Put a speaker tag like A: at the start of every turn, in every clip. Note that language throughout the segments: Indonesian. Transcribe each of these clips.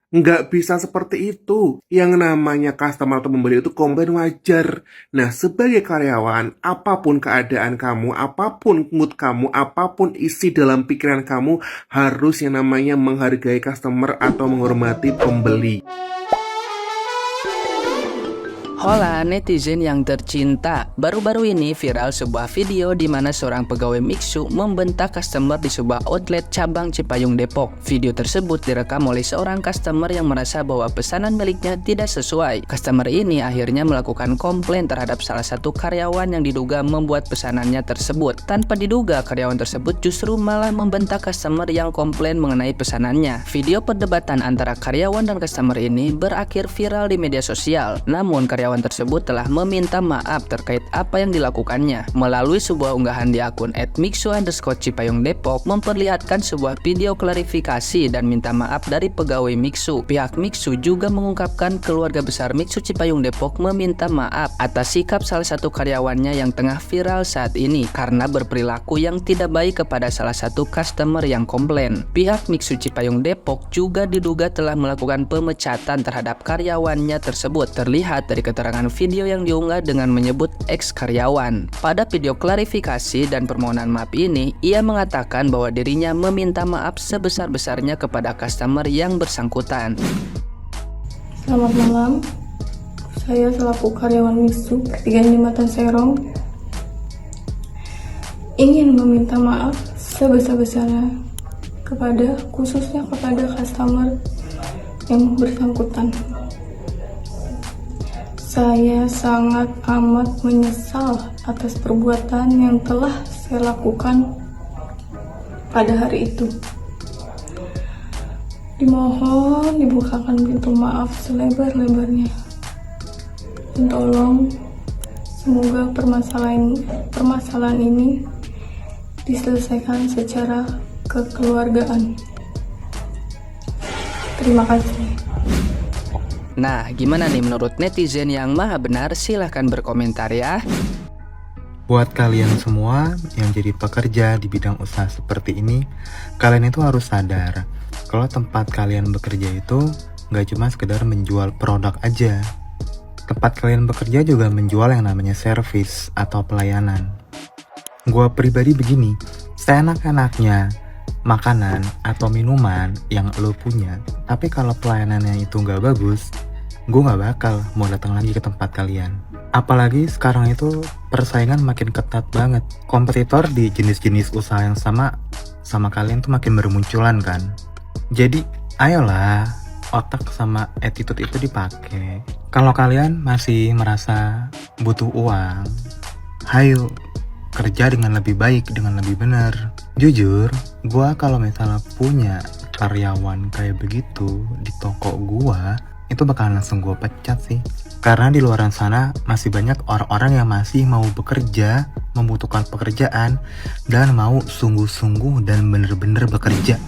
A: Nggak bisa seperti itu. Yang namanya customer atau pembeli itu komplain wajar. Nah, sebagai karyawan, apapun keadaan kamu, apapun mood kamu, apapun isi dalam pikiran kamu, harus yang namanya menghargai customer atau menghormati pembeli.
B: Hola netizen yang tercinta, baru-baru ini viral sebuah video di mana seorang pegawai Mixu membentak customer di sebuah outlet cabang Cipayung Depok. Video tersebut direkam oleh seorang customer yang merasa bahwa pesanan miliknya tidak sesuai. Customer ini akhirnya melakukan komplain terhadap salah satu karyawan yang diduga membuat pesanannya tersebut. Tanpa diduga, karyawan tersebut justru malah membentak customer yang komplain mengenai pesanannya. Video perdebatan antara karyawan dan customer ini berakhir viral di media sosial. Namun karyawan tersebut telah meminta maaf terkait apa yang dilakukannya. Melalui sebuah unggahan di akun @mixu_cipayung Depok memperlihatkan sebuah video klarifikasi dan minta maaf dari pegawai Mixu. Pihak Mixu juga mengungkapkan keluarga besar Mixu Cipayung Depok meminta maaf atas sikap salah satu karyawannya yang tengah viral saat ini karena berperilaku yang tidak baik kepada salah satu customer yang komplain. Pihak Mixu Cipayung Depok juga diduga telah melakukan pemecatan terhadap karyawannya tersebut. Terlihat dari keterangan video yang diunggah dengan menyebut ex karyawan. Pada video klarifikasi dan permohonan maaf ini, ia mengatakan bahwa dirinya meminta maaf sebesar-besarnya kepada customer yang bersangkutan.
C: Selamat malam, saya selaku karyawan Mixu Pertigaan Jembatan Serong ingin meminta maaf sebesar-besarnya khususnya kepada customer yang bersangkutan. Saya sangat amat menyesal atas perbuatan yang telah saya lakukan pada hari itu. Dimohon dibukakan pintu maaf selebar-lebarnya. Dan tolong semoga permasalahan ini diselesaikan secara kekeluargaan. Terima kasih.
B: Nah, gimana nih menurut netizen yang maha benar? Silahkan berkomentar ya.
D: Buat kalian semua yang jadi pekerja di bidang usaha seperti ini, kalian itu harus sadar kalau tempat kalian bekerja itu nggak cuma sekedar menjual produk aja. Tempat kalian bekerja juga menjual yang namanya service atau pelayanan. Gua pribadi begini, seenak-enaknya makanan atau minuman yang lo punya, tapi kalau pelayanannya itu nggak bagus, gue nggak bakal mau datang lagi ke tempat kalian. Apalagi sekarang itu persaingan makin ketat banget. Kompetitor di jenis-jenis usaha yang sama kalian tuh makin bermunculan kan. Jadi ayolah, otak sama attitude itu dipakai. Kalau kalian masih merasa butuh uang, hayo kerja dengan lebih baik, dengan lebih benar. Jujur, gua kalau misalnya punya karyawan kayak begitu di toko gua, itu bakalan langsung gue pecat sih. Karena di luar sana masih banyak orang-orang yang masih mau bekerja, membutuhkan pekerjaan, dan mau sungguh-sungguh dan bener-bener bekerja.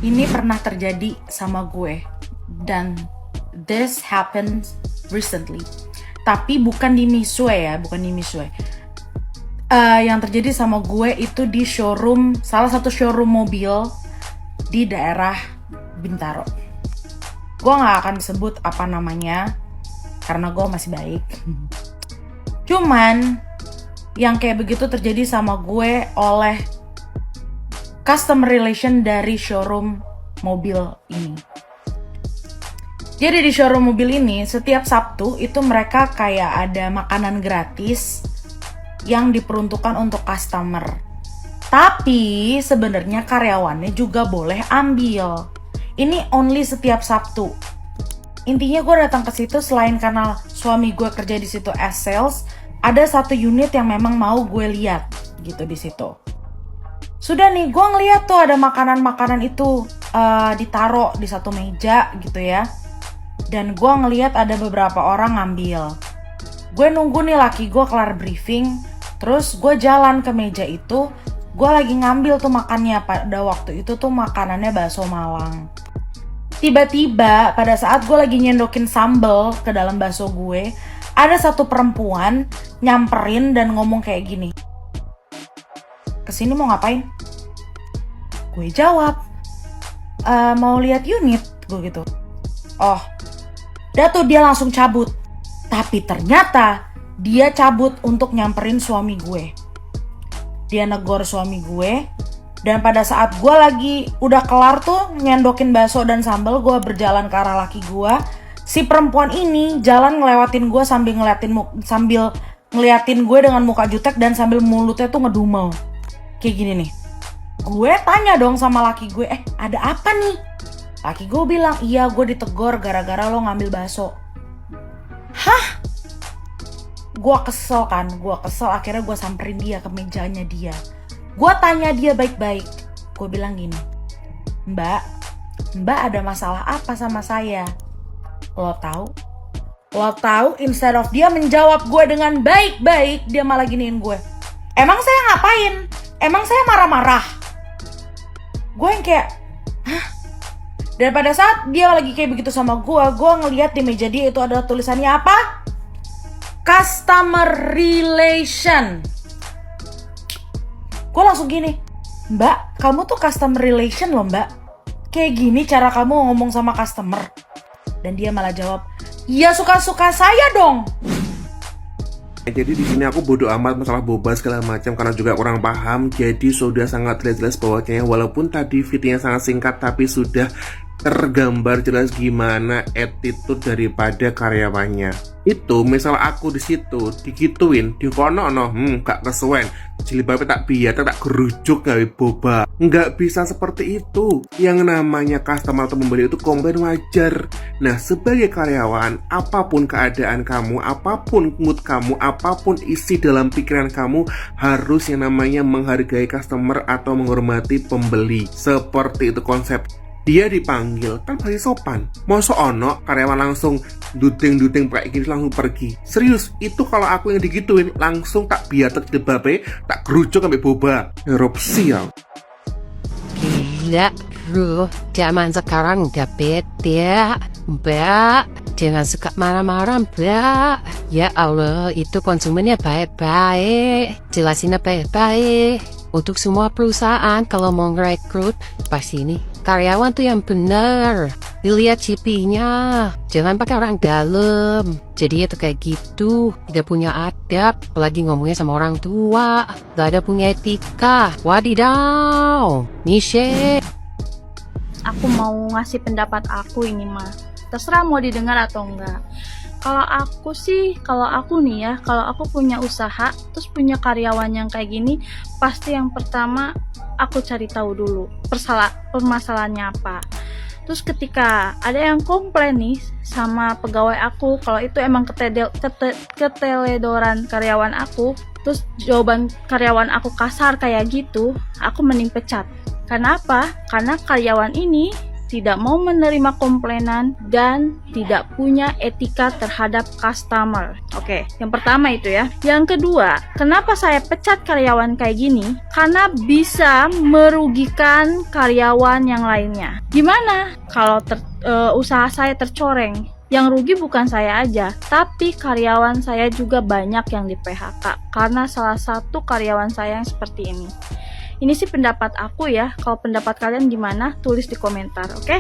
E: Ini pernah terjadi sama gue, dan this happened recently. Tapi bukan di Misue ya, bukan di Misue. Yang terjadi sama gue itu di showroom, salah satu showroom mobil di daerah Bintaro. Gue gak akan sebut apa namanya karena gue masih baik. Cuman yang kayak begitu terjadi sama gue oleh customer relation dari showroom mobil ini. Jadi di showroom mobil ini setiap Sabtu itu mereka kayak ada makanan gratis yang diperuntukkan untuk customer. Tapi sebenarnya karyawannya juga boleh ambil. Ini only setiap Sabtu. Intinya gue datang ke situ selain karena suami gue kerja di situ as sales, ada satu unit yang memang mau gue lihat gitu di situ. Sudah nih, gue ngeliat tuh ada makanan-makanan itu ditaro di satu meja gitu ya. Dan gue ngeliat ada beberapa orang ngambil. Gue nunggu nih laki gue kelar briefing, terus gue jalan ke meja itu. Gue lagi ngambil tuh makannya, pada waktu itu tuh makanannya bakso Malang. Tiba-tiba pada saat gue lagi nyendokin sambal ke dalam bakso gue, ada satu perempuan nyamperin dan ngomong kayak gini. Kesini mau ngapain? Gue jawab, mau lihat unit. gue gitu. Oh, dah tuh dia langsung cabut. Tapi ternyata dia cabut untuk nyamperin suami gue. Dia negor suami gue. Dan pada saat gue lagi udah kelar tuh nyendokin bakso dan sambal, gue berjalan ke arah laki gue. Si perempuan ini jalan ngelewatin gue sambil ngeliatin gue dengan muka jutek dan sambil mulutnya tuh ngedumel. Kayak gini nih. Gue tanya dong sama laki gue, ada apa nih? Laki gue bilang, iya gue ditegor gara-gara lo ngambil bakso. Hah? Gue kesel akhirnya gue samperin dia ke mejanya dia. Gue tanya dia baik-baik. Gue bilang gini, Mbak ada masalah apa sama saya? Lo tahu instead of dia menjawab gue dengan baik-baik, dia malah giniin gue. Emang saya ngapain? Emang saya marah-marah? Gue yang kayak, hah? Dan pada saat dia lagi kayak begitu sama gue ngeliat di meja dia itu adalah tulisannya apa? Customer relation. Gue langsung gini, Mbak, kamu tuh customer relation loh Mbak. Kayak gini cara kamu ngomong sama customer. Dan dia malah jawab, iya suka-suka saya dong.
A: Jadi di sini aku bodo amat masalah boba segala macam karena juga kurang paham. Jadi sudah sangat jelas bahwasanya walaupun tadi videonya sangat singkat tapi sudah tergambar jelas gimana attitude daripada karyawannya. Itu misal aku di situ digituin, dikono gak kesuwen, jilbabnya tak biar tak gerujuk gawe boba. Nggak bisa seperti itu. Yang namanya customer atau pembeli itu komplain wajar. Nah, sebagai karyawan, apapun keadaan kamu, apapun mood kamu, apapun isi dalam pikiran kamu, harus yang namanya menghargai customer atau menghormati pembeli. Seperti itu konsep. Dia dipanggil kan pasti sopan. Masa ono karyawan langsung duding kayak gini langsung pergi. Serius, itu kalau aku yang digituin langsung tak biatek debabe, tak gerucuk sampai boba. Erupsi ya.
F: Gila, bro, zaman sekarang udah beda, Mbak. Jangan suka marah-marah, Mbak. Ya Allah, itu konsumennya baik-baik. Jelasinnya baik-baik. Untuk semua perusahaan kalau mau ngerekrut, pasti ini karyawan tuh yang bener. Dilihat CP-nya, jangan pakai orang dalam. Jadi itu kayak gitu, tidak punya adab, apalagi ngomongnya sama orang tua. Gak ada punya etika. Wadidaw, Nishe.
G: Aku mau ngasih pendapat aku ini mah. Terserah mau didengar atau enggak. Kalau aku nih ya, kalau aku punya usaha, terus punya karyawan yang kayak gini, pasti yang pertama aku cari tahu dulu permasalahannya apa. Terus ketika ada yang komplain nih sama pegawai aku, kalau itu emang keteledoran karyawan aku, terus jawaban karyawan aku kasar kayak gitu, aku mending pecat. Kenapa? Karena karyawan ini tidak mau menerima komplainan dan tidak punya etika terhadap customer. Oke, yang pertama itu ya. Yang kedua, kenapa saya pecat karyawan kayak gini? Karena bisa merugikan karyawan yang lainnya. Gimana kalau usaha saya tercoreng? Yang rugi bukan saya aja, tapi karyawan saya juga banyak yang di PHK karena salah satu karyawan saya yang seperti ini. Ini sih pendapat aku ya. Kalau pendapat kalian gimana? Tulis di komentar, oke?